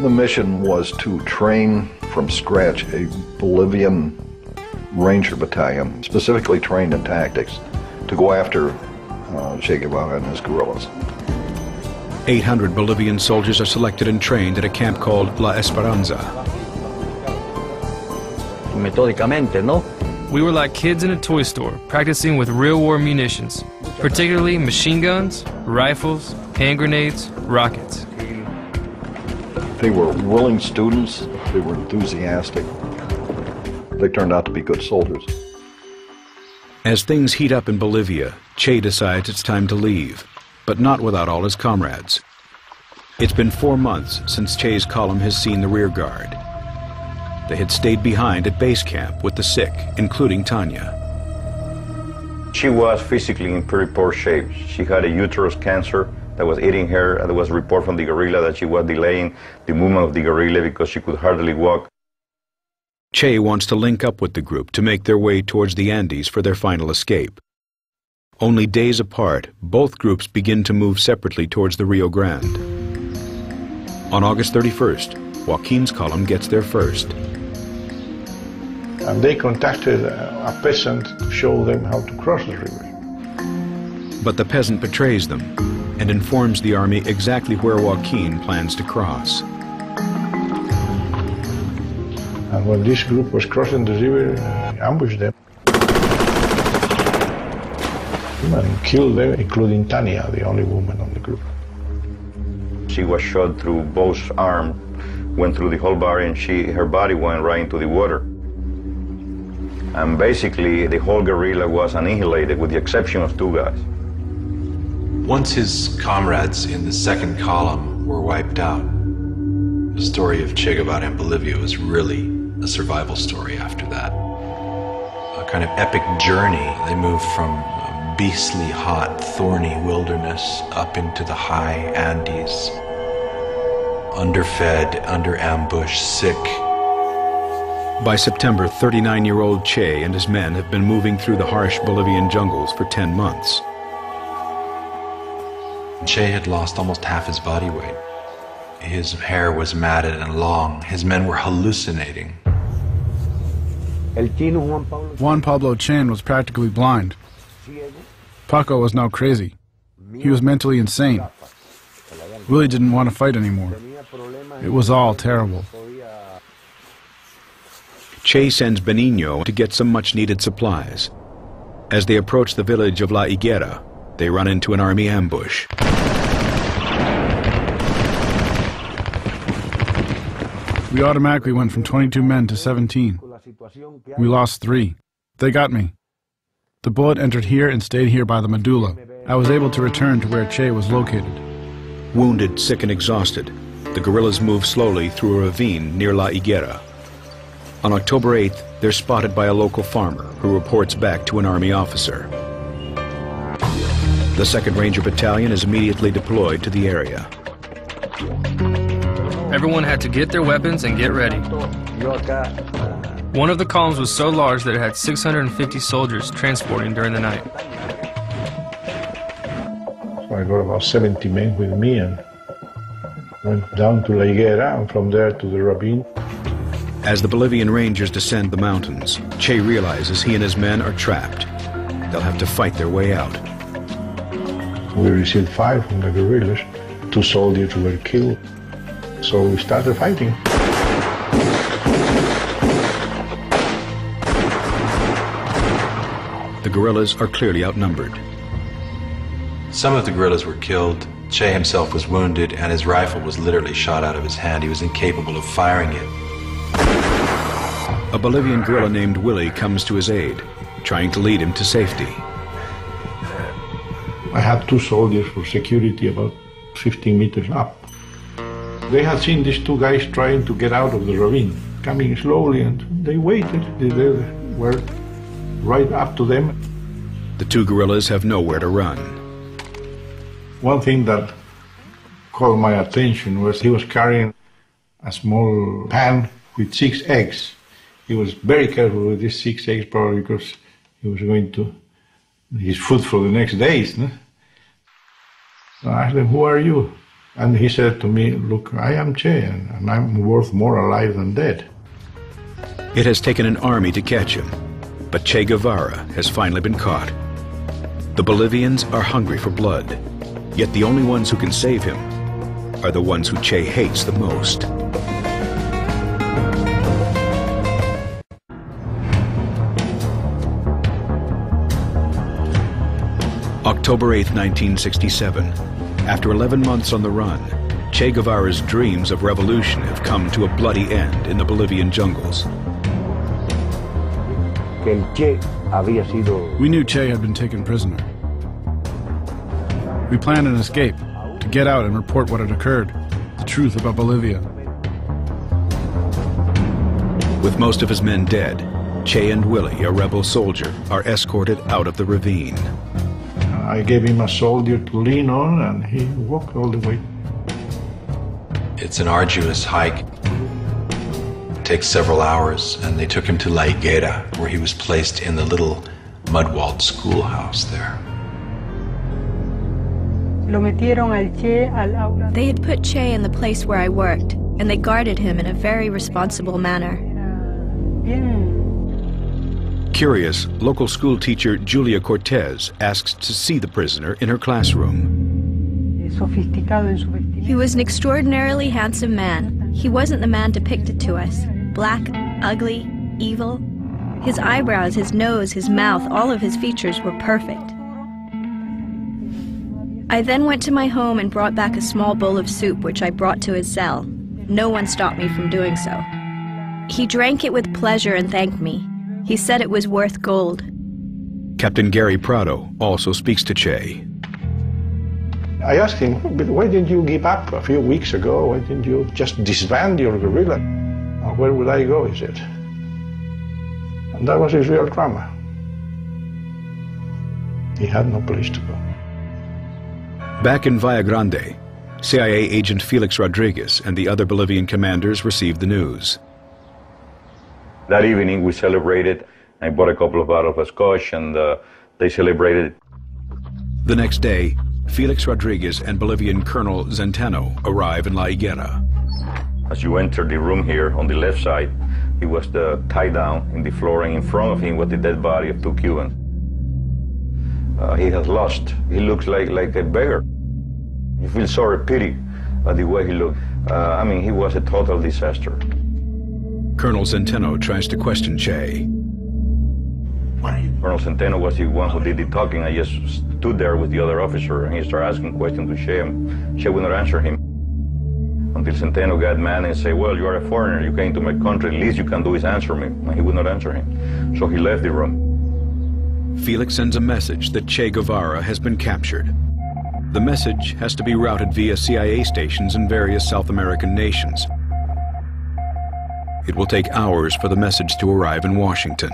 The mission was to train from scratch a Bolivian Ranger battalion, specifically trained in tactics, to go after Che Guevara and his guerrillas. 800 Bolivian soldiers are selected and trained at a camp called La Esperanza. Metódicamente, ¿no? We were like kids in a toy store, practicing with real war munitions, particularly machine guns, rifles, hand grenades, rockets. They were willing students, they were enthusiastic. They turned out to be good soldiers. As things heat up in Bolivia, Che decides it's time to leave, but not without all his comrades. It's been 4 months since Che's column has seen the rear guard. They had stayed behind at base camp with the sick, including Tanya. She was physically in pretty poor shape. She had a uterus cancer that was eating her. There was a report from the guerrilla that she was delaying the movement of the guerrilla because she could hardly walk. Che wants to link up with the group to make their way towards the Andes for their final escape. Only days apart, both groups begin to move separately towards the Rio Grande. On August 31st, Joaquin's column gets there first. And they contacted a peasant to show them how to cross the river. But the peasant betrays them and informs the army exactly where Joaquin plans to cross. And when this group was crossing the river, ambushed them and killed them, including Tanya, the only woman on the group. She was shot through both arms, went through the whole body, and her body went right into the water. And basically, the whole guerrilla was annihilated with the exception of 2 guys. Once his comrades in the second column were wiped out, the story of Che Guevara in Bolivia was really a survival story after that. A kind of epic journey. They moved from a beastly, hot, thorny wilderness up into the high Andes, underfed, under ambush, sick. By September, 39-year-old Che and his men have been moving through the harsh Bolivian jungles for 10 months. Che had lost almost half his body weight. His hair was matted and long. His men were hallucinating. Juan Pablo Chan was practically blind. Paco was now crazy. He was mentally insane. Willie didn't want to fight anymore. It was all terrible. Che sends Benigno to get some much-needed supplies. As they approach the village of La Higuera, they run into an army ambush. We automatically went from 22 men to 17. We lost 3. They got me. The bullet entered here and stayed here by the medulla. I was able to return to where Che was located. Wounded, sick, and exhausted, the guerrillas move slowly through a ravine near La Higuera. On October 8th, they're spotted by a local farmer who reports back to an army officer. The 2nd Ranger Battalion is immediately deployed to the area. Everyone had to get their weapons and get ready. One of the columns was so large that it had 650 soldiers transporting during the night. So I got about 70 men with me and went down to La Higuera and from there to the ravine. As the Bolivian Rangers descend the mountains, Che realizes he and his men are trapped. They'll have to fight their way out. We received fire from the guerrillas. 2 soldiers were killed. So we started fighting. The guerrillas are clearly outnumbered. Some of the guerrillas were killed. Che himself was wounded, and his rifle was literally shot out of his hand. He was incapable of firing it. A Bolivian guerrilla named Willie comes to his aid, trying to lead him to safety. I had 2 soldiers for security about 15 meters up. They had seen these 2 guys trying to get out of the ravine, coming slowly, and they waited. They were right up to them. The 2 guerrillas have nowhere to run. One thing that caught my attention was he was carrying a small pan with 6 eggs. He was very careful with these 6 eggs, probably because he was going to his food for the next days. No? So I asked them, "Who are you?" And he said to me, look, I am Che, and I'm worth more alive than dead. It has taken an army to catch him, but Che Guevara has finally been caught. The Bolivians are hungry for blood, yet the only ones who can save him are the ones who Che hates the most. October 8, 1967. After 11 months on the run, Che Guevara's dreams of revolution have come to a bloody end in the Bolivian jungles. We knew Che had been taken prisoner. We planned an escape, to get out and report what had occurred, the truth about Bolivia. With most of his men dead, Che and Willie, a rebel soldier, are escorted out of the ravine. I gave him a soldier to lean on, and he walked all the way. It's an arduous hike. It takes several hours, and they took him to La Higuera, where he was placed in the little mud-walled schoolhouse there. They had put Che in the place where I worked, and they guarded him in a very responsible manner. Curious, local school teacher Julia Cortez asks to see the prisoner in her classroom. He was an extraordinarily handsome man. He wasn't the man depicted to us. Black, ugly, evil. His eyebrows, his nose, his mouth, all of his features were perfect. I then went to my home and brought back a small bowl of soup, which I brought to his cell. No one stopped me from doing so. He drank it with pleasure and thanked me. He said it was worth gold. Captain Gary Prado also speaks to Che. I asked him, but why didn't you give up a few weeks ago? Why didn't you just disband your guerrilla? Where would I go, he said. And that was his real drama. He had no place to go. Back in Valle Grande, CIA agent Felix Rodriguez and the other Bolivian commanders received the news. That evening we celebrated. I bought a couple of bottles of scotch, and they celebrated. The next day, Felix Rodriguez and Bolivian Colonel Zenteno arrive in La Higuera. As you enter the room here on the left side, he was tied down in the floor, and in front of him was the dead body of two Cubans. He has lost. He looks like a beggar. You feel sorry, pity the way he looked. I mean, he was a total disaster. Colonel Zenteno tries to question Che. Colonel Zenteno was the one who did the talking. I just stood there with the other officer, and he started asking questions to Che, and Che would not answer him. Until Zenteno got mad and said, well, you are a foreigner, you came to my country, the least you can do is answer me. And he would not answer him. So he left the room. Felix sends a message that Che Guevara has been captured. The message has to be routed via CIA stations in various South American nations. It will take hours for the message to arrive in Washington.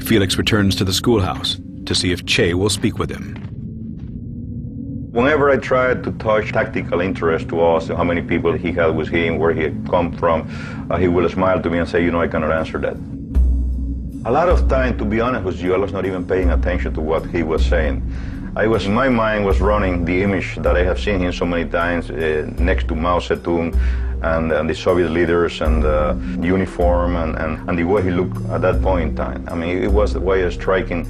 Felix returns to the schoolhouse to see if Che will speak with him. Whenever I tried to touch tactical interest to us, how many people he had with him, where he had come from, he will smile to me and say, you know, I cannot answer that. A lot of time, to be honest with you, I was not even paying attention to what he was saying. My mind was running the image that I have seen him so many times next to Mao Zedong and the Soviet leaders, and the uniform and the way he looked at that point in time. I mean, it was quite a striking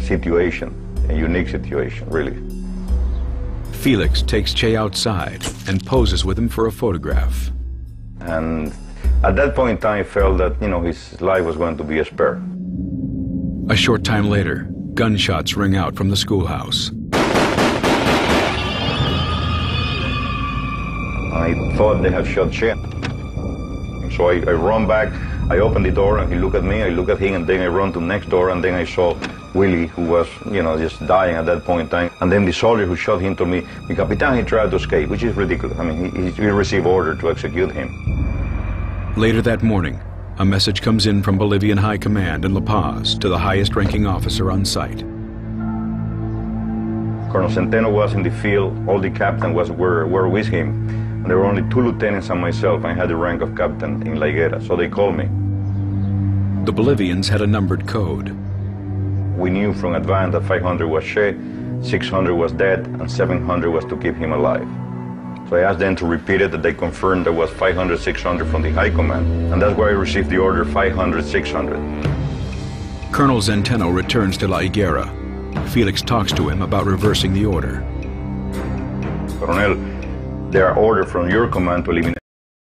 situation, a unique situation, really. Felix takes Che outside and poses with him for a photograph. And at that point in time, I felt that, you know, his life was going to be spared. A short time later, gunshots ring out from the schoolhouse. I thought they had shot Che. So I run back, I open the door, and he looked at me, I look at him, and then I run to the next door, and then I saw Willie, who was, you know, just dying at that point in time. And then the soldier who shot him told me, the Capitan, he tried to escape, which is ridiculous. I mean, he received order to execute him. Later that morning, a message comes in from Bolivian High Command in La Paz to the highest-ranking officer on site. Colonel Zenteno was in the field, all the captains were with him. And there were only 2 lieutenants and myself. I had the rank of captain in La Higuera, so they called me. The Bolivians had a numbered code. We knew from advance that 500 was Che, 600 was dead and 700 was to keep him alive. So I asked them to repeat it, that they confirmed there was 500, 600 from the high command, and that's where I received the order 500, 600. Colonel Centeno returns to La Higuera. Felix talks to him about reversing the order. Coronel, there are orders from your command to eliminate